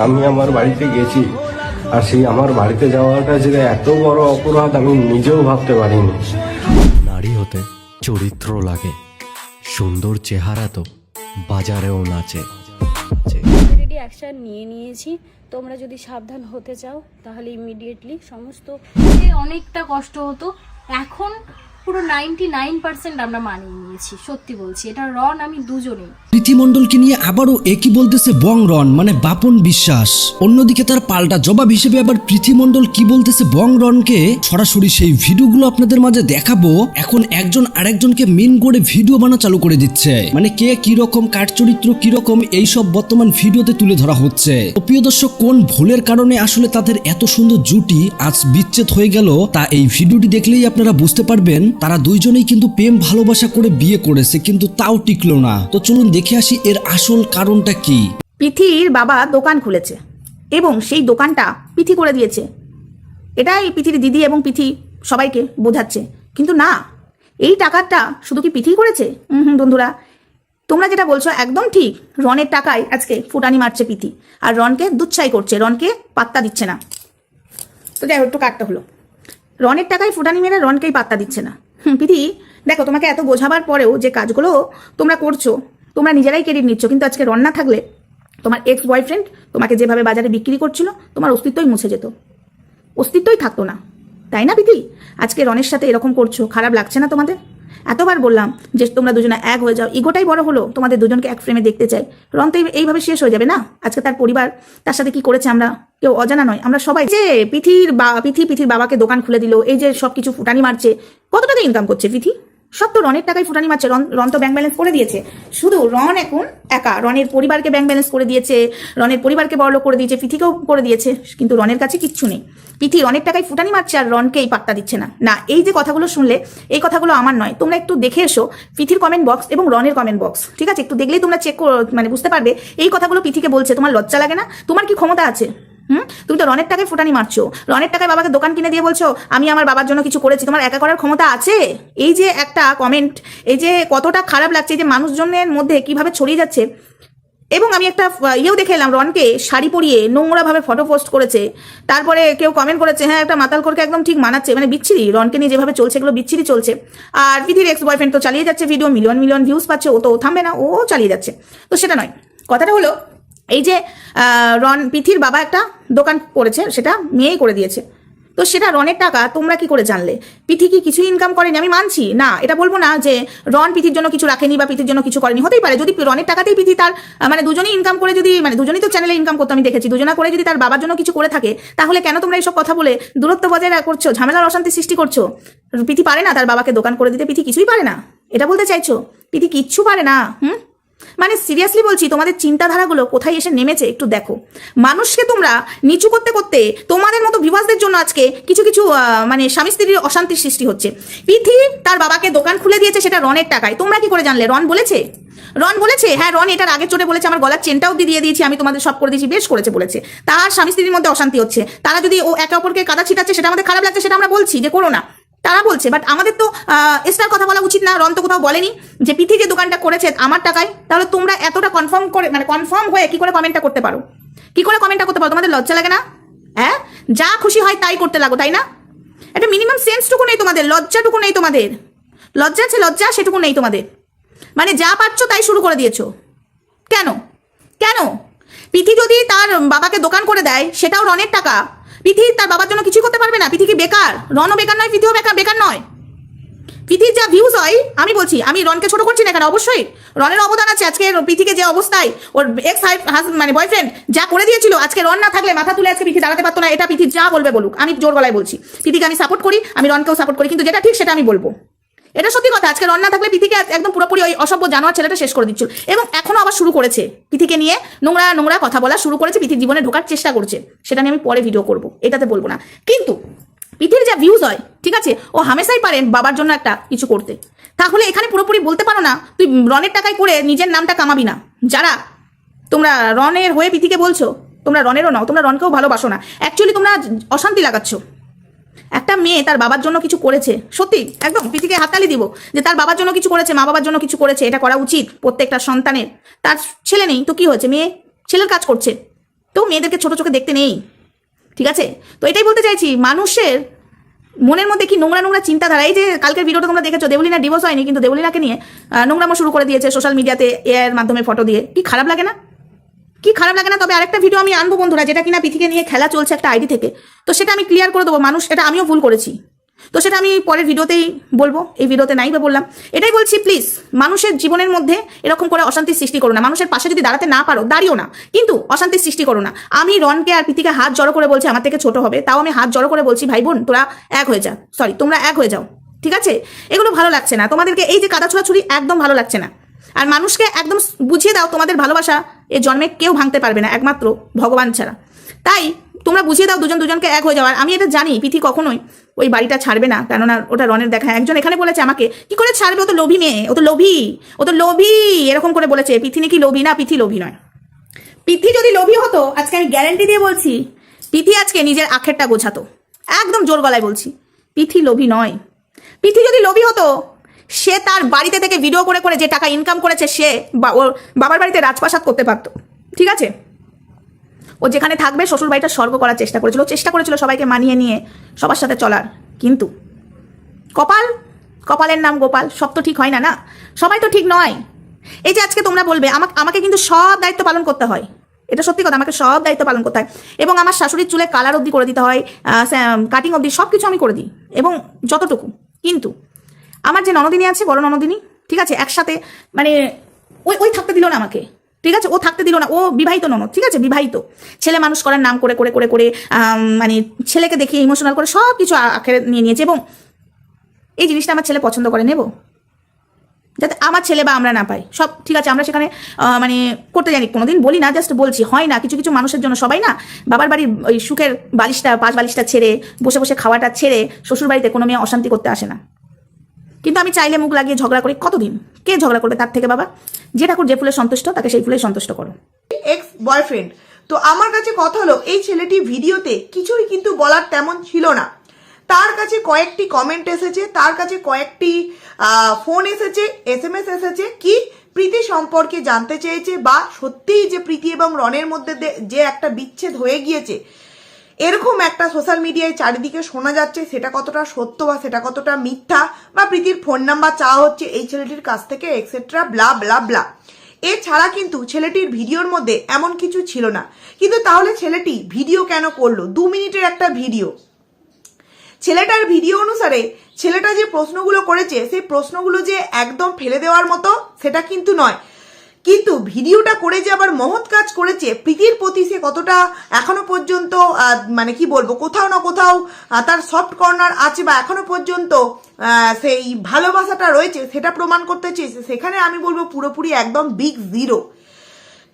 আমি আমার বাড়িতে গেছি, আর সেই আমার বাড়িতে যাওয়াটা যে এত বড় অপরাধ আমি নিজেও ভাবতে পারিনি। নারী হতে চরিত্র লাগে, সুন্দর চেহারা তো বাজারেও নাচে। অলরেডি অ্যাকশন নিয়েছি। তোমরা যদি সাবধান হতে চাও তাহলে ইমিডিয়েটলি সমস্ত অনেকটা কষ্ট হতো, এখন পুরো 99% আমরা মানিয়ে নিয়েছি। সত্যি বলছি, এটা রন আমি দুজনেই। প্রীতি মণ্ডলকে নিয়ে আবারও একই বলতেছে বং রন, মানে বাপন বিশ্বাস। অন্যদিকে তার পাল্টা জবাব হিসেবে আবার প্রীতি মণ্ডল কি বলতেছে বং রনকে। সরাসরি সেই ভিডিওগুলো আপনাদের মাঝে দেখাবো। এখন একজন আরেকজনকে মিন করে ভিডিও বানা চালু করে দিচ্ছে, মানে কে কি রকম, কার চরিত্র কি রকম, এইসব বর্তমান ভিডিওতে তুলে ধরা হচ্ছে। তো প্রিয় দর্শক, কোন ভুলের কারণে আসলে তাদের এত সুন্দর জুটি আজ বিচ্ছেদ হয়ে গেল তা এই ভিডিওটি দেখলেই আপনারা বুঝতে পারবেন। তারা দুইজনেই কিন্তু প্রেম ভালোবাসা করে বিয়ে করেছে, কিন্তু তাও টিকলো না। তো চলুন দেখে আসি এর আসল কারণটা কি। পিথির বাবা দোকান খুলেছে এবং সেই দোকানটা পিথি করে দিয়েছে, এটাই পিথির দিদি এবং পিথি সবাইকে বোঝাচ্ছে। কিন্তু না, এই টাকাটা শুধু কি পিথি করেছে? বন্ধুরা, তোমরা যেটা বলছো একদম ঠিক। রনের টাকায় আজকে ফুটানি মারছে পিথি, আর রনকে দুচ্ছাই করছে, রনকে পাত্তা দিচ্ছে না। তো যাই হোক, একটু কাটতে হলো। রনের টাকায় ফুটানি মেরে রনকেই পাত্তা দিচ্ছে না। পিথি দেখো, তোমাকে এত বোঝাবার পরেও যে কাজগুলো তোমরা করছো, তোমরা নিজেরাই ক্রেডিট নিচ্ছ, কিন্তু আজকে রন না থাকলে তোমার এক্স বয়ফ্রেন্ড তোমাকে যেভাবে বাজারে বিক্রি করছিল, তোমার অস্তিত্বই মুছে যেত, অস্তিত্বই থাকতো না, তাই না পিথি? আজকে রনের সাথে এরকম করছো, খারাপ লাগছে না তোমাদের? এতবার বললাম যে তোমরা দুজনে এক হয়ে যাও, ইগোটাই বড় হলো, তোমাদের দুজনকে এক ফ্রেমে দেখতে চাই। রন তো এইভাবে শেষ হয়ে যাবে না। আজকে তার পরিবার তার সাথে কি করেছে আমরা কেউ অজানা নয়, আমরা সবাই। যে পিথির বাবাকে দোকান খুলে দিল, এই যে সবকিছু ফুটানি মারছে, কত টাকা ইনকাম করছে পিথি? সব তো রনের টাকায় ফুটানি মারছে। রন তো ব্যাংক ব্যালেন্স করে দিয়েছে। শুধু রন এখন একা রনের পরিবারকে ব্যাংক ব্যালেন্স করে দিয়েছে, রনের পরিবারকে বড়লোক করে দিয়েছে, পিথিকেও করে দিয়েছে, কিন্তু রনের কাছে কিচ্ছু নেই। পিথি রনের টাকায় ফুটানি মারছে আর রনকেই পাত্তা দিচ্ছে না। না, এই যে কথাগুলো শুনলে, এই কথাগুলো আমার নয়, তোমরা একটু দেখে এসো পিথির কমেন্ট বক্স এবং রনের কমেন্ট বক্স, ঠিক আছে? একটু দেখলেই তোমরা চেক মানে বুঝতে পারবে এই কথাগুলো পিথিকে বলছে। তোমার লজ্জা লাগে না? তোমার কি ক্ষমতা আছে? তুমি তো রনের টাকায় ফুটানি মারছো, রনের টাকায় বাবাকে দোকান কিনে দিয়ে বলছো আমি আমার বাবার জন্য কিছু করেছি। তোমার একা করার ক্ষমতা আছে? এই যে একটা কমেন্ট, এই যে কতটা খারাপ লাগছে, এই যে মানুষজনের মধ্যে কিভাবে ছড়িয়ে যাচ্ছে। এবং আমি একটা ইয়েও দেখে এলাম, রনকে শাড়ি পরিয়ে নোংরাভাবে ফটো পোস্ট করেছে, তারপরে কেউ কমেন্ট করেছে হ্যাঁ একটা মাতালখোরকে একদম ঠিক মানাচ্ছে, মানে বিচ্ছিরি। রনকে নিয়ে যেভাবে চলছে এগুলো বিচ্ছিরি চলছে। আর পিথির এক্স বয়ফ্রেন্ড তো চালিয়ে যাচ্ছে ভিডিও, মিলিয়ন মিলিয়ন ভিউজ পাচ্ছে, ও তো থামবে না, ও চালিয়ে যাচ্ছে। তো সেটা নয়, কথাটা হলো এই যে পিথির বাবা একটা দোকান করেছে, সেটা মেয়েই করে দিয়েছে। তো সেটা রনের টাকা, তোমরা কি করে জানলে? পিথি কি কিছু ইনকাম করেনি? আমি মানছি না, এটা বলবো না যে রন পিথির জন্য কিছু রাখেনি বা পিথির জন্য কিছু করেনি। হতেই পারে যদি রনের টাকাতেই পিথি তার মানে দুজনেই ইনকাম করে, যদি মানে দুজনেই তো চ্যানেলে ইনকাম করতে আমি দেখেছি, দুজনা করে যদি তার বাবার জন্য কিছু করে থাকে, তাহলে কেন তোমরা এইসব কথা বলে দূরত্ব বজায় করছো, ঝামেলার অশান্তি সৃষ্টি করছো? পিথি পারে না তার বাবাকে দোকান করে দিতে? পিথি কিছুই পারে না, এটা বলতে চাইছো? পিথি কিচ্ছু পারে না? মানে সিরিয়াসলি বলছি, তোমাদের চিন্তাধারাগুলো কোথায় এসে নেমেছে একটু দেখো। মানুষকে তোমরা নিচু করতে করতে তোমাদের মতো ভিউয়ার্সদের জন্য আজকে কিছু কিছু মানে স্বামী স্ত্রীর অশান্তির সৃষ্টি হচ্ছে। পিথি তার বাবাকে দোকান খুলে দিয়েছে, সেটা রনের টাকায়। তোমরা কি করে জানলে? রন বলেছে? রন বলেছে? হ্যাঁ, রন এটার আগে চোটে বলেছে আমার গলার চেনটাও দিয়ে দিয়েছি, আমি তোমাদের সব করে দিয়েছি, বেশ করেছে বলেছে। তার স্বামী স্ত্রীর মধ্যে অশান্তি হচ্ছে, তারা যদি ও একে অপরকে কাদা ছিটাচ্ছে, সেটা আমাদের খারাপ লাগছে, সেটা আমরা বলছি যে করো না, তারা বলছে। বাট আমাদের তো এক্সট্রা কথা বলা উচিত না? রন তো কোথাও বলেনি যে পিথি যে দোকানটা করেছে আমার টাকায়। তাহলে তোমরা এতটা কনফার্ম করে, মানে কনফার্ম হয়ে কি করে কমেন্টটা করতে পারো? কি করে কমেন্টটা করতে পারো? তোমাদের লজ্জা লাগে না? হ্যাঁ, যা খুশি হয় তাই করতে লাগো, তাই না? একটা মিনিমাম সেন্সটুকু নেই তোমাদের, লজ্জাটুকু নেই তোমাদের। লজ্জা আছে, লজ্জা সেটুকু নেই তোমাদের। মানে যা পারছো তাই শুরু করে দিয়েছো। কেন? কেন? পিথি যদি তার বাবাকে দোকান করে দেয়, সেটাও রনের টাকা, পিথি তার বাবার জন্য কিছু করতে পারবে না? পিথি কি বেকার? রনও বেকার নয়, পিথিও বেকার নয়। পিথির যা ভিউজ হয়, আমি বলছি, আমি রনকে ছোট করছি না এখানে, অবশ্যই রনের অবদান আছে। আজকে পিথিকে যে অবস্থায় ওর এক্স মানে বয়ফ্রেন্ড যা করে দিয়েছিল, আজকে রন না থাকলে মাথা তুলে আজকে পিথি দাঁড়াতে পারতো না। এটা পিথি যা বলবে বলুক, আমি জোর গলায় বলছি, পিথিকে আমি সাপোর্ট করি, আমি রনকেও সাপোর্ট করি, কিন্তু যেটা ঠিক সেটা আমি বলবো। এটা সত্যি কথা। আজকে রন না থাকলে পিথিকে একদম পুরোপুরি ওই অসভ্য জানোয়ার ছেলেটা শেষ করে দিচ্ছিল, এবং এখনো আবার শুরু করেছে পিথিকে নিয়ে নোংরা নোংরা কথা বলা শুরু করেছে, পিথির জীবনে ঢোকার চেষ্টা করছে। সেটা নিয়ে আমি পরে ভিডিও করবো, এটাতে বলবো না। কিন্তু পিথির যা ভিউজ হয়, ঠিক আছে, ও হামেশাই পারেন বাবার জন্য একটা কিছু করতে। তাহলে এখানে পুরোপুরি বলতে পারো না তুই রনের টাকায় করে নিজের নামটা কামাবি না? যারা তোমরা রনের হয়ে পিথিকে বলছো, তোমরা রনেরও নাও, তোমরা রনকেও ভালোবাসো না, অ্যাকচুয়ালি তোমরা অশান্তি লাগাচ্ছ। একটা মেয়ে তার বাবার জন্য কিছু করেছে, সত্যি একদম পিথিকে হাততালি দিব যে তার বাবার জন্য কিছু করেছে, মা বাবার জন্য কিছু করেছে, এটা করা উচিত প্রত্যেকটা সন্তানের। তার ছেলে নেই তো কি হয়েছে, মেয়ে ছেলের কাজ করছে, তো মেয়েদেরকে ছোট চোখে দেখতে নেই, ঠিক আছে? তো এটাই বলতে চাইছি, মানুষের মনের মধ্যে কি নোংরা নোংরা চিন্তাধারা। এই যে কালকের ভিডিওটা তোমরা দেখেছো, দেবলীনা ডিভোর্স হয়নি, কিন্তু দেবলীনাকে নিয়ে নোংরামো শুরু করে দিয়েছে সোশ্যাল মিডিয়াতে এর মাধ্যমে ফটো দিয়ে। কি খারাপ লাগে না? কি খারাপ লাগে না? তবে আরেকটা ভিডিও আমি আনবো বন্ধুরা, যেটা কিনা পিথিকে নিয়ে খেলা চলছে একটা আইডি থেকে, তো সেটা আমি ক্লিয়ার করে দেবো। মানুষ, এটা আমিও ভুল করেছি, তো সেটা আমি পরের ভিডিওতেই বলবো, এই ভিডিওতে নাই বা বললাম। এটাই বলছি, প্লিজ মানুষের জীবনের মধ্যে এরকম করে অশান্তির সৃষ্টি করো না। মানুষের পাশে যদি দাঁড়াতে না পারো, দাঁড়িও না, কিন্তু অশান্তির সৃষ্টি করো না। আমি রনকে আর পিথিকে হাত জড়ো করে বলছি, আমার থেকে ছোট হবে, তাও আমি হাত জড়ো করে বলছি, ভাই বোন তোরা এক হয়ে যা, সরি তোমরা এক হয়ে যাও, ঠিক আছে? এগুলো ভালো লাগছে না তোমাদেরকে, এই যে কাদা ছোড়াছুড়ি একদম ভালো লাগছে না। আর মানুষকে একদম বুঝিয়ে দাও, তোমাদের ভালোবাসা এ জন্মে কেউ ভাঙতে পারবে না, একমাত্র ভগবান ছাড়া। তাই তোমরা বুঝিয়ে দাও দুজন দুজনকে এক হয়ে যাওয়ার। আমি এটা জানি পিথি কখনোই ওই বাড়িটা ছাড়বে না, কেননা ওটা রনের দেখা। একজন এখানে বলেছে আমাকে, কি করে ছাড়বে, ও তো লোভী মেয়ে, ও তো লোভী, এরকম করে বলেছে। পিথি নাকি লোভী না, পিথি লোভী নয়। পিথি যদি লোভী হতো, আজকে আমি গ্যারান্টি দিয়ে বলছি, পিথি আজকে নিজের আখেরটা গোছাতো, একদম জোর গলায় বলছি। পিথি লোভী নয়। পিথি যদি লোভী হতো, সে তার বাড়িতে থেকে ভিডিও করে করে যে টাকা ইনকাম করেছে, সে ওর বাবার বাড়িতে রাজপ্রাসাদ করতে পারতো, ঠিক আছে? ও যেখানে থাকবে শ্বশুর বাড়িটা স্বর্গ করার চেষ্টা করেছিল সবাইকে মানিয়ে নিয়ে সবার সাথে চলার। কিন্তু কপালের নাম গোপাল, সব তো ঠিক হয় না, না সবাই তো ঠিক নয়। এই যে আজকে তোমরা বলবে, আমাকে কিন্তু সব দায়িত্ব পালন করতে হয়, এটা সত্যি কথা, আমাকে সব দায়িত্ব পালন করতে হয়, এবং আমার শাশুড়ির চুলে কালার অবধি করে দিতে হয়, কাটিং অবধি সব কিছু আমি করে দিই, এবং যতটুকু। কিন্তু আমার যে ননদিনী আছে, বড় ননদিনী, ঠিক আছে, একসাথে মানে ওই থাকতে দিল না আমাকে, ঠিক আছে? ও থাকতে দিল না। ও বিবাহিত ননদ, ঠিক আছে, বিবাহিত ছেলে মানুষ করার নাম করে করে করে করে মানে ছেলেকে দেখিয়ে ইমোশনাল করে সব কিছু আখেরে নিয়ে নিয়েছে। এবং এই জিনিসটা আমার ছেলে পছন্দ করে, নেব যাতে আমার ছেলে বা আমরা না পাই সব, ঠিক আছে? আমরা সেখানে মানে করতে জানি, কোনোদিন বলি না, জাস্ট বলছি, হয় না কিছু কিছু মানুষের জন্য। সবাই না বাবার বাড়ির ওই সুখের বালিশটা, পাঁচ বালিশটা ছেড়ে বসে বসে খাওয়াটা ছেড়ে শ্বশুর বাড়িতে কোনো মেয়ে অশান্তি করতে আসে না। কিন্তু আমি চাইলে মুখ লাগিয়ে ঝগড়া করি, কতদিন কে ঝগড়া করবে? তার থেকে বাবা, যে ঠাকুর যে ফুলে সন্তুষ্ট, তাকে সেই ফুলে সন্তুষ্ট করো। Ex boyfriend. তো আমার কাছে কথা হলো, এই ছেলেটি ভিডিওতে কিছুই কিন্তু বলার তেমন ছিল না। তার কাছে কয়েকটি কমেন্ট এসেছে, তার কাছে কয়েকটি ফোন এসেছে, SMS এসেছে, কি প্রীতি সম্পর্কে জানতে চেয়েছে, বা সত্যিই যে প্রীতি এবং রনের মধ্যে যে একটা বিচ্ছেদ হয়ে গিয়েছে, এরকম একটা সোশ্যাল মিডিয়ায় চারিদিকে শোনা যাচ্ছে, সেটা কতটা সত্য বা সেটা কতটা মিথ্যা, বা প্রীতির ফোন নাম্বার চাওয়া হচ্ছে এই ছেলেটির কাছ থেকে, এক্সেট্রা ব্লা ব্লা ব্লা। এছাড়া কিন্তু ছেলেটির ভিডিওর মধ্যে এমন কিছু ছিল না। কিন্তু তাহলে ছেলেটি ভিডিও কেন করলো? 2 মিনিটের একটা ভিডিও। ছেলেটার ভিডিও অনুসারে ছেলেটা যে প্রশ্নগুলো করেছে, সেই প্রশ্নগুলো যে একদম ফেলে দেওয়ার মতো সেটা কিন্তু নয়। কিন্তু ভিডিওটা করে যে আবার মহৎ কাজ করেছে, প্রীতির প্রতি সে কতটা এখনো পর্যন্ত মানে কি বলবো, কোথাও না কোথাও তার সফট কর্নার আছে, বা এখনো পর্যন্ত সেই ভালোবাসাটা রয়েছে, সেটা প্রমাণ করতে চেয়েছে। সেখানে আমি বলবো পুরোপুরি একদম বিগ জিরো।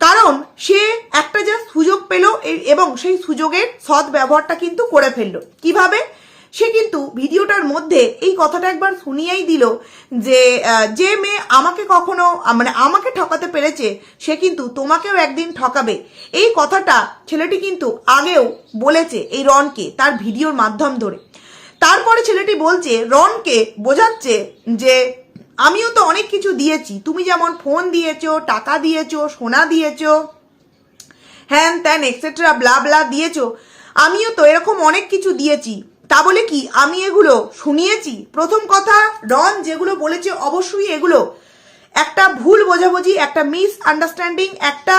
কারণ সে একটা যে সুযোগ পেল, এবং সেই সুযোগের সৎ ব্যবহারটা কিন্তু করে ফেললো। কিভাবে? সে কিন্তু ভিডিওটার মধ্যে এই কথাটা একবার শুনিয়েই দিল যে যে মেয়ে আমাকে কখনো মানে আমাকে ঠকাতে পেরেছে, সে কিন্তু তোমাকেও একদিন ঠকাবে। এই কথাটা ছেলেটি কিন্তু আগেও বলেছে এই রনকে, তার ভিডিওর মাধ্যম ধরে। তারপরে ছেলেটি বলছে, রনকে বোঝাচ্ছে যে আমিও তো অনেক কিছু দিয়েছি, তুমি যেমন ফোন দিয়েছো, টাকা দিয়েছো, সোনা দিয়েছো, হ্যান ত্যান এক্সেট্রা ব্লা ব্লা দিয়েছো, আমিও তো এরকম অনেক কিছু দিয়েছি। তা বলে কি আমি এগুলো শুনিয়েছি? প্রথম কথা, রন যেগুলো বলেছে অবশ্যই এগুলো একটা ভুল বোঝাবুঝি, একটা মিস আন্ডারস্ট্যান্ডিং, একটা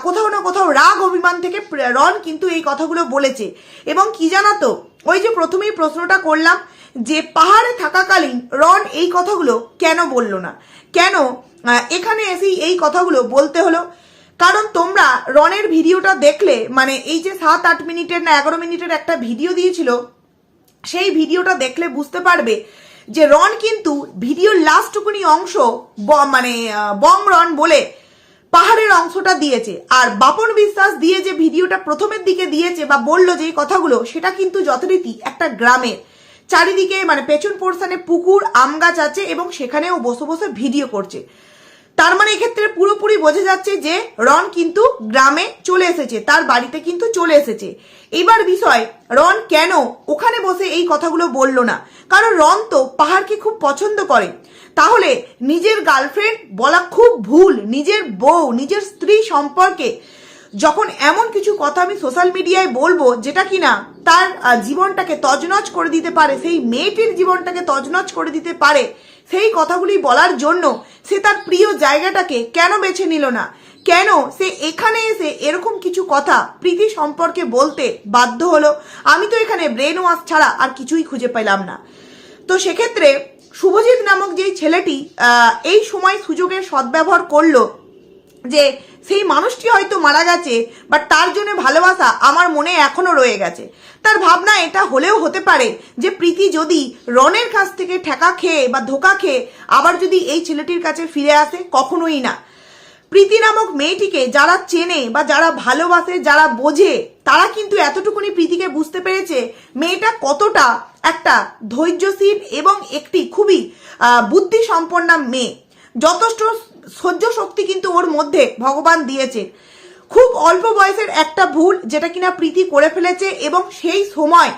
কোথাও না কোথাও রাগ অভিমান থেকে রন কিন্তু এই কথাগুলো বলেছে। এবং কি জানাতো, ওই যে প্রথমেই প্রশ্নটা করলাম যে পাহাড়ে থাকাকালীন রন এই কথাগুলো কেন বললো না, কেন এখানে এসেই এই কথাগুলো বলতে হলো? কারণ তোমরা রনের ভিডিওটা দেখলে, মানে এই যে 7-8 মিনিটের না 11 মিনিটের একটা ভিডিও দিয়েছিল, সেই ভিডিওটা দেখলে বুঝতে পারবে যে রন কিন্তু ভিডিওর লাস্টটুকুনি অংশ মানে বং রন বলে পাহাড়ের অংশটা দিয়েছে। আর বাপন বিশ্বাস দিয়ে যে ভিডিওটা প্রথমের দিকে দিয়েছে বা বললো যে কথাগুলো, সেটা কিন্তু যথারীতি একটা গ্রামের চারিদিকে, মানে পেছন পোর্শনে পুকুর, আম গাছ আছে, এবং সেখানেও বসে বসে ভিডিও করছে। তার মানে এক্ষেত্রে পুরোপুরি বোঝা যাচ্ছে যে রন কিন্তু গ্রামে চলে এসেছে, তার বাড়িতে কিন্তু চলে এসেছে। এবার বিষয়, রন কেন ওখানে বসে এই কথাগুলো বললো না? কারণ রন তো পাহাড়কে খুব পছন্দ করে। তাহলে নিজের গার্লফ্রেন্ড বলা খুব ভুল, নিজের বউ, নিজের স্ত্রী সম্পর্কে যখন এমন কিছু কথা আমি সোশ্যাল মিডিয়ায় বলবো যেটা কিনা তার জীবনটাকে তছনছ করে দিতে পারে, সেই মেয়েটির জীবনটাকে তছনছ করে দিতে পারে, সেই কথাগুলি বলার জন্য সে তার প্রিয় জায়গাটাকে কেন বেছে নিল না? কেন সে এখানে এসে এরকম কিছু কথা প্রীতি সম্পর্কে বলতে বাধ্য হলো? আমি তো এখানে ব্রেন ওয়াশ ছাড়া আর কিছুই খুঁজে পেলাম না। তো সেক্ষেত্রে শুভজিৎ নামক যেই ছেলেটি এই সময় সুযোগের সদ্ব্যবহার করলো, যে সেই মানুষটি হয়তো মারা গেছে বাট তার জন্য ভালোবাসা আমার মনে এখনো রয়ে গেছে। তার ভাবনা এটা হলেও হতে পারে যে প্রীতি যদি রনের কাছ থেকে ঠেকা খেয়ে বা ধোকা খেয়ে আবার যদি এই ছেলেটির কাছে ফিরে আসে, কখনোই না। প্রীতি নামক মেয়েটিকে যারা চেনে বা যারা ভালোবাসে, যারা বোঝে, তারা কিন্তু এতটুকুনি প্রীতিকে বুঝতে পেরেছে মেয়েটা কতটা একটা ধৈর্যশীল এবং একটি খুবই বুদ্ধি সম্পন্না মেয়ে। যথেষ্ট সহ্য শক্তি কিন্তু ওর মধ্যে ভগবান দিয়েছে। খুব অল্প বয়সের একটা ভুল যেটা কিনা প্রীতি করে ফেলেছে, এবং সেই সময়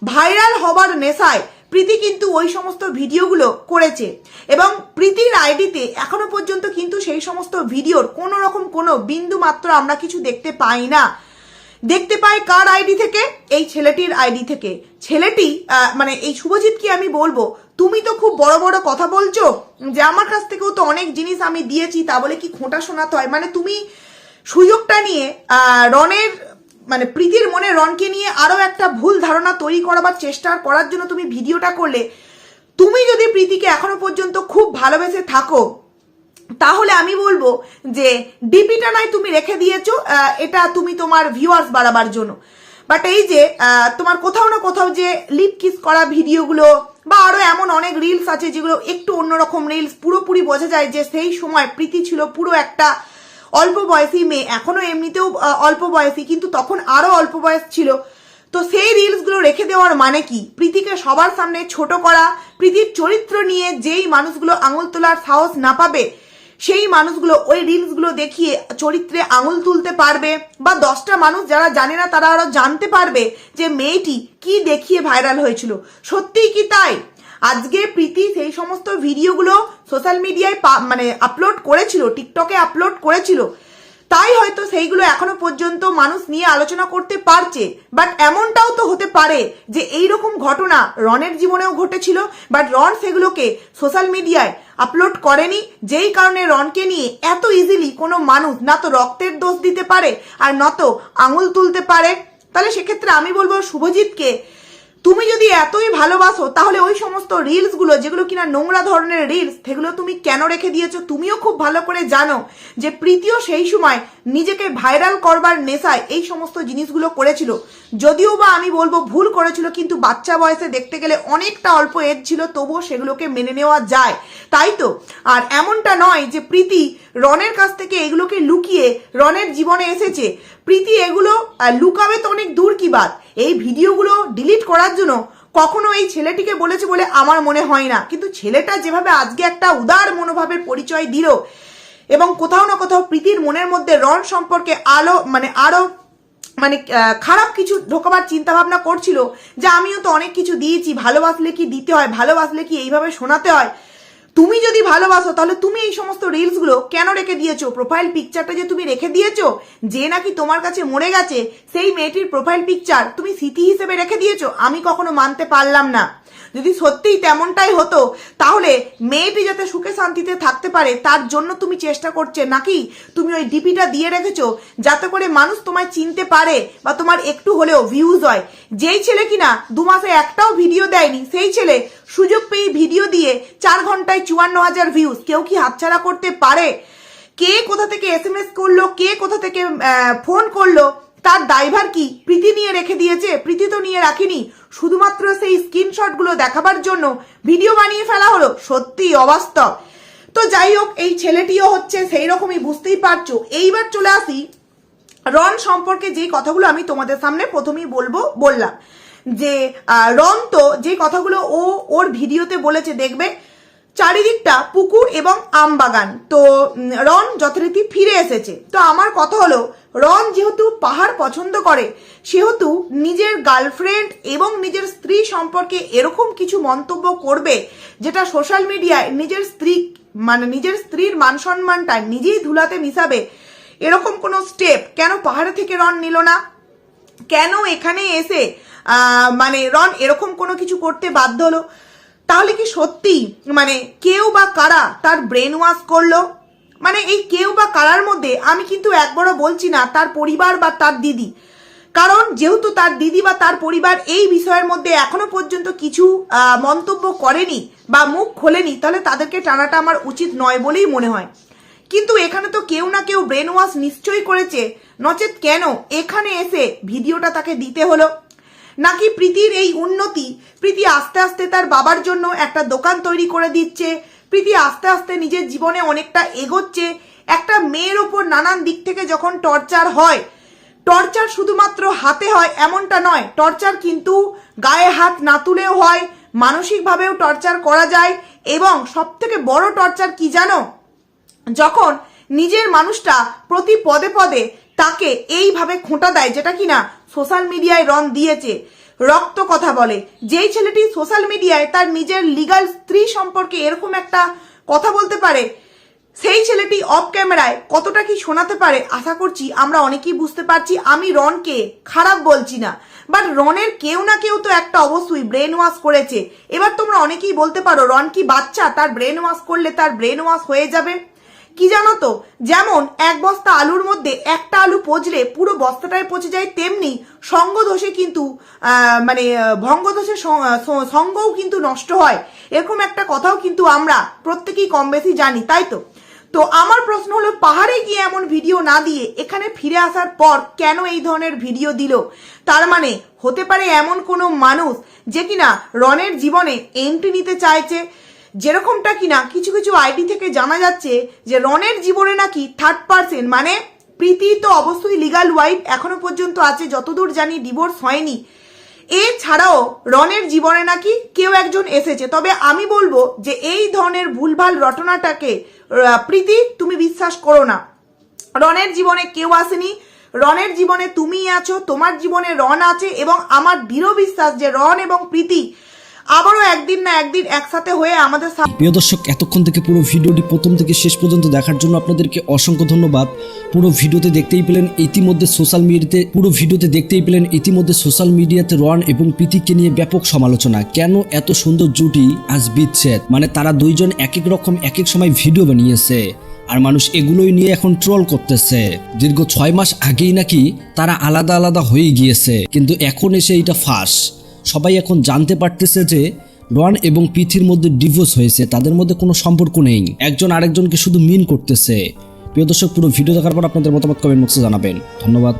ভাইরাল হবার নেশায় প্রীতি কিন্তু ওই সমস্ত ভিডিওগুলো করেছে, এবং প্রীতির আইডিতে এখনো পর্যন্ত কিন্তু সেই সমস্ত ভিডিওর কোনো রকম কোনো বিন্দু মাত্র আমরা কিছু দেখতে পাই না। দেখতে পাই কার আইডি থেকে? এই ছেলেটির আইডি থেকে। ছেলেটি মানে এই শুভজিৎকে আমি বলবো, তুমি তো খুব বড় বড় কথা বলছো যে আমার কাছ থেকেও তো অনেক জিনিস আমি দিয়েছি, তা বলে কি খোঁটা শোনাতে হয়? মানে তুমি সুযোগটা নিয়ে রনের মানে প্রীতির মনে রনকে নিয়ে আরো একটা ভুল ধারণা তৈরি করাবার চেষ্টা করার জন্য তুমি ভিডিওটা করলে। তুমি যদি প্রীতিকে এখনো পর্যন্ত খুব ভালোবেসে থাকো, তাহলে আমি বলবো যে ডিপিটা নয় তুমি রেখে দিয়েছো, এটা তুমি তোমার ভিউয়ার্স বাড়াবার জন্য। বাট এই যে তোমার কোথাও না কোথাও যে লিপ কিস করা ভিডিওগুলো বা আরো এমন অনেক রিলস আছে যেগুলো একটু অন্যরকম রিলস, পুরোপুরি বোঝা যায় যে সেই সময় প্রীতি ছিল পুরো একটা অল্প বয়সী মেয়ে। এখনো এমনিতেও অল্প বয়সী, কিন্তু তখন আরো অল্প বয়স ছিল। তো সেই রিলসগুলো রেখে দেওয়ার মানে কি? প্রীতিকে সবার সামনে ছোট করা, প্রীতির চরিত্র নিয়ে যেই মানুষগুলো আঙুল তোলার সাহস না পাবে সেই মানুষগুলো ওই রিলসগুলো দেখিয়ে চরিত্রে আঙুল তুলতে পারবে, বা 10টা মানুষ যারা জানে না তারা আরো জানতে পারবে যে মেয়েটি কি দেখিয়ে ভাইরাল হয়েছিল। সত্যিই কি তাই? আজকে প্রীতি সেই সমস্ত ভিডিওগুলো সোশ্যাল মিডিয়ায় মানে আপলোড করেছিল, টিকটকে আপলোড করেছিল, তাই হয়তো সেইগুলো এখনো পর্যন্ত মানুষ নিয়ে আলোচনা করতে পারছে। বাট এমনটাও তো হতে পারে যে এইরকম ঘটনা রনের জীবনেও ঘটেছিল, বাট রন সেগুলোকে সোশ্যাল মিডিয়ায় আপলোড করেনি, যেই কারণে রনকে নিয়ে এত ইজিলি কোনো মানুষ না তো রক্তের দোষ দিতে পারে আর না তো আঙুল তুলতে পারে। তাহলে সেক্ষেত্রে আমি বলবো শুভজিৎকে, তুমি যদি এতই ভালোবাসো তাহলে ওই সমস্ত রিলসগুলো যেগুলো কিনা নোংরা ধরনের রিলস, সেগুলো তুমি কেন রেখে দিয়েছো? তুমিও খুব ভালো করে জানো যে প্রীতিও সেই সময় নিজেকে ভাইরাল করবার নেশায় এই সমস্ত জিনিসগুলো করেছিল। যদিও বা আমি বলবো ভুল করেছিল, কিন্তু বাচ্চা বয়সে দেখতে গেলে অনেকটা অল্প এজ ছিল, তবুও সেগুলোকে মেনে নেওয়া যায়, তাই তো? আর এমনটা নয় যে প্রীতি রনের কাছ থেকে এগুলোকে লুকিয়ে রনের জীবনে এসেছে। প্রীতি এগুলো লুকাবে তো অনেক দূর কি বাত, এই ভিডিওগুলো ডিলিট করার জন্য কখনো এই ছেলেটিকে বলেছে বলে আমার মনে হয় না। কিন্তু ছেলেটা যেভাবে আজকে একটা উদার মনোভাবের পরিচয় দিল, এবং কোথাও না কোথাও প্রীতির মনের মধ্যে রন সম্পর্কে আরো খারাপ কিছু ঢোকাবার চিন্তা ভাবনা করছিল, যে আমিও তো অনেক কিছু দিয়েছি, ভালোবাসলে কি দিতে হয়, ভালোবাসলে কি এইভাবে শোনাতে হয়। তুমি যদি ভালোবাসো তাহলে তুমি এই সমস্ত রিলসগুলো কেন রেখে দিয়েছো? প্রোফাইল পিকচারটা যে তুমি রেখে দিয়েছো, যে নাকি তোমার কাছে মরে গেছে, সেই মেয়েটির প্রোফাইল পিকচার তুমি স্মৃতি হিসেবে রেখে দিয়েছো, আমি কখনো মানতে পারলাম না। যদি সত্যিই তেমনটাই হতো তাহলে মেয়েটি যাতে সুখে শান্তিতে থাকতে পারে তার জন্য তুমি চেষ্টা করছে, নাকি তুমি ওই ডিপিটা দিয়ে রেখেছো যাতে করে মানুষ তোমায় চিনতে পারে বা তোমার একটু হলেও ভিউজ হয়। যেই ছেলে কিনা 2 মাসে একটাও ভিডিও দেয়নি, সেই ছেলে সুযোগ পেয়ে ভিডিও দিয়ে 4 ঘন্টায় 54,000 ভিউজ। কেউ কি হাতছাড়া করতে পারে? কে কোথা থেকে SMS করলো, কে কোথা থেকে ফোন করলো, তার দায়ভার কি প্রীতি নিয়ে রেখে দিয়েছে? প্রীতি তো নিয়ে রাখেনি, শুধুমাত্র সেই স্ক্রিনশটগুলো দেখাবার জন্য ভিডিও বানিয়ে ফেলা হলো। সত্যি অবাস্তব। তো যাই হোক, এই ছেলেটিও হচ্ছে সেই রকমই, বুঝতেই পারছো। এইবার চলে আসি রন সম্পর্কে যে কথাগুলো আমি তোমাদের সামনে প্রথমেই বললাম, যে রন তো যে কথাগুলো ওর ভিডিওতে বলেছে, দেখবে চারিদিকটা পুকুর এবং আম বাগান। তো রন যথারীতি ফিরে এসেছে। তো আমার কথা হলো, রন যেহেতু পাহাড় পছন্দ করে, সেহেতু নিজের গার্লফ্রেন্ড এবং নিজের স্ত্রী সম্পর্কে এরকম কিছু মন্তব্য করবে যেটা সোশ্যাল মিডিয়ায় নিজের স্ত্রীর মান সম্মানটা নিজেই ধুলাতে মিশাবে, এরকম কোনো স্টেপ কেন পাহাড়ে থেকে রন নিল না? কেন এখানে এসে মানে রন এরকম কোনো কিছু করতে বাধ্য হলো? তাহলে কি সত্যি মানে কেউ বা কারা তার ব্রেন ওয়াশ করলো? মানে এই কেউ বা কারার মধ্যে আমি কিন্তু একবারও বলছি না তার পরিবার বা তার দিদি, কারণ যেহেতু তার দিদি বা তার পরিবার এই বিষয়ের মধ্যে এখনো পর্যন্ত কিছু মন্তব্য করেনি বা মুখ খোলেনি, তাহলে তাদেরকে টানাটা আমার উচিত নয় বলেই মনে হয়। কিন্তু এখানে তো কেউ না কেউ ব্রেন ওয়াশ নিশ্চয়ই করেছে, নচেত কেন এখানে এসে ভিডিওটা তাকে দিতে হলো? নাকি প্রীতির এই উন্নতি, প্রীতি আস্তে আস্তে তার বাবার জন্য একটা দোকান তৈরি করে দিচ্ছে, প্রীতি আস্তে আস্তে নিজের জীবনে অনেকটা এগোচ্ছে, একটা মেয়ের ওপর নানান দিক থেকে যখন টর্চার হয়, টর্চার শুধুমাত্র হাতে হয় এমনটা নয়, টর্চার কিন্তু গায়ে হাত না তুলেও হয়, মানসিকভাবেও টর্চার করা যায়। এবং সব থেকে বড় টর্চার কি জানো? যখন নিজের মানুষটা প্রতি পদে পদে তাকে এইভাবে খোঁটা দেয়, যেটা কিনা সোশ্যাল মিডিয়ায় রন দিয়েছে, রক্ত কথা বলে। যেই ছেলেটি সোশ্যাল মিডিয়ায় তার নিজের লিগাল স্ত্রী সম্পর্কে এরকম একটা কথা বলতে পারে, সেই ছেলেটি অফ ক্যামেরায় কতটা কি শোনাতে পারে আশা করছি আমরা অনেকেই বুঝতে পারছি। আমি রনকে খারাপ বলছি না, বাট রনের কেউ না কেউ তো একটা অবশ্যই ব্রেন ওয়াশ করেছে। এবার তোমরা অনেকেই বলতে পারো রন কি বাচ্চা, তার ব্রেন ওয়াশ করলে তার ব্রেন ওয়াশ হয়ে যাবে? কি জানো তো, যেমন এক বস্তা আলুর মধ্যে একটা আলু পচলে পুরো বস্তাটাই পচে যায়, তেমনি সঙ্গদোষে কিন্তু মানে ভঙ্গদোষে সঙ্গও কিন্তু নষ্ট হয়, এরকম একটা কথাও কিন্তু আমরা প্রত্যেকেই কম বেশি জানি, তাই তো? তো আমার প্রশ্ন হলো, পাহাড়ে গিয়ে এমন ভিডিও না দিয়ে এখানে ফিরে আসার পর কেন এই ধরনের ভিডিও দিল? তার মানে হতে পারে এমন কোনো মানুষ যে কিনা রনের জীবনে এন্ট্রি নিতে চাইছে, যেরকমটা কিনা কিছু কিছু আইডি থেকে জানা যাচ্ছে যে রনের জীবনে নাকি থার্ড পার্সন, মানে প্রীতি তো অবশ্যই লিগাল ওয়াইফ এখনো পর্যন্ত আছে, যতদূর জানি ডিভোর্স হয়নি, এছাড়াও রনের জীবনে নাকি কেউ একজন এসেছে। তবে আমি বলবো যে এই ধরনের ভুলভাল রটনাটাকে প্রীতি তুমি বিশ্বাস করো না। রনের জীবনে কেউ আসেনি, রনের জীবনে তুমিই আছো, তোমার জীবনে রন আছে, এবং আমার দৃঢ় বিশ্বাস যে রন এবং প্রীতি আবারও একদিন না একদিন একসাথে হয়ে আমাদের প্রিয় দর্শক, এতক্ষণ থেকে পুরো ভিডিওটি প্রথম থেকে শেষ পর্যন্ত দেখার জন্য আপনাদেরকে অসংখ্য ধন্যবাদ। পুরো ভিডিওতে দেখতেই পেলেন ইতিমধ্যে সোশ্যাল মিডিয়াতে রন এবং প্রীতিকে নিয়ে ব্যাপক সমালোচনা। কেন এত সুন্দর জুটি আজ বিচ্ছেদ? মানে তারা দুইজন এক এক রকম এক এক সময় ভিডিও বানিয়েছে, আর মানুষ এগুলোই নিয়ে এখন ট্রল করতেছে। দীর্ঘ 6 মাস আগেই নাকি তারা আলাদা আলাদা হয়ে গিয়েছে, কিন্তু এখন এসে এটা ফাঁস। সবাই এখন জানতে পারতেছে যে রন এবং প্রীতির মধ্যে ডিভোর্স হয়েছে, তাদের মধ্যে কোনো সম্পর্ক নেই, একজন আরেকজনকে শুধু মিন করতেছে। প্রিয় দর্শক, পুরো ভিডিও দেখার পর আপনাদের মতামত কমেন্ট বক্সে জানাবেন। ধন্যবাদ।